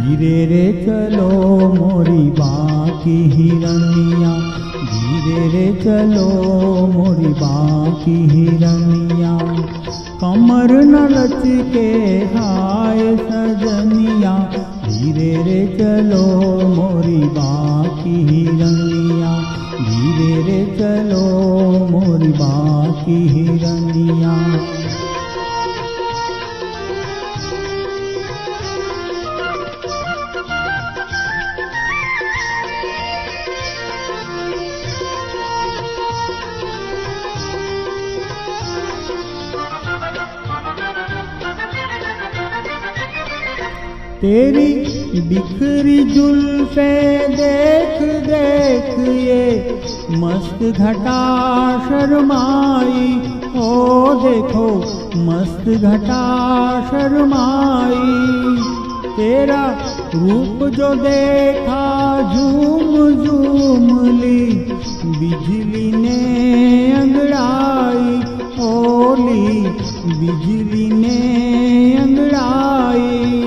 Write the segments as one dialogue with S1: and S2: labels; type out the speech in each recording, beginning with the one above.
S1: धीरे रे चलो मोरी बाकी हिरनिया, धीरे रे चलो मोरी बाकी हिरनिया। कमर न लचके हाय सजनिया, धीरे रे चलो मोरी बाकी हिरनिया, धीरे रे चलो मोरी बाकी हिरनिया। तेरी बिखरी जुल्फे देख देख ये मस्त घटा शर्माई, ओ देखो मस्त घटा शर्माई। तेरा रूप जो देखा झूम झूम ली, बिजली ने अंगड़ाई, ओली बिजली ने अंगड़ाई।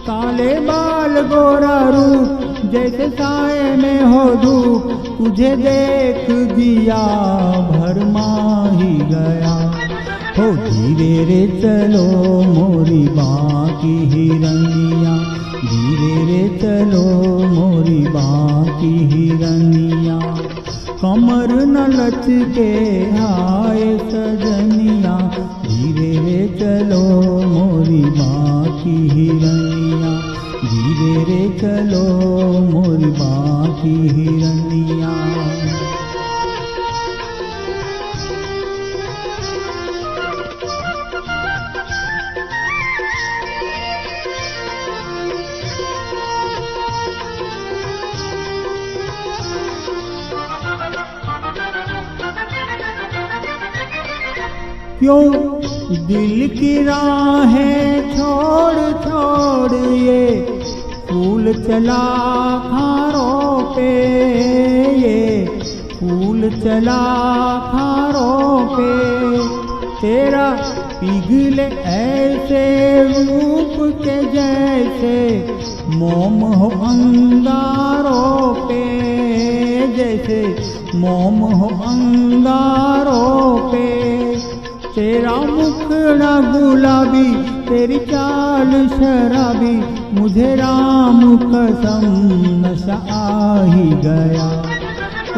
S1: काले बाल गोरा रूप जैसे साए में हो धूप, तुझे देख दिया भरमा ही गया। हो धीरे रे चलो मोरी बाकी हिरनिया, धीरे रे चलो मोरी बाकी हिरनिया। कमर न लचके हाय सजनिया, धीरे रे चलो मोरी बाकी हिरनिया, धीरे रे चलो मोरी बाकी हिरनिया। क्यों दिल की राहें छोड़ छोड़ ये फूल चला खारों पे, ये फूल चला खारों पे। तेरा पिघले ऐसे रूप के जैसे मोम हो अंगारों पे, जैसे मोम हो अंगारों पे। तेरा मुखड़ा गुलाबी, तेरी चाल शराबी, मुझे राम कसम नशा आ ही गया।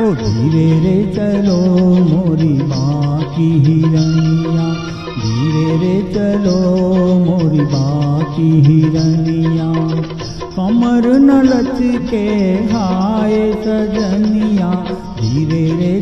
S1: ओ धीरे रे चलो मोरी बाकी हिरनिया, धीरे रे चलो मोरी बाकी हिरनिया। कमर न लचके हाय सजनिया, धीरे रे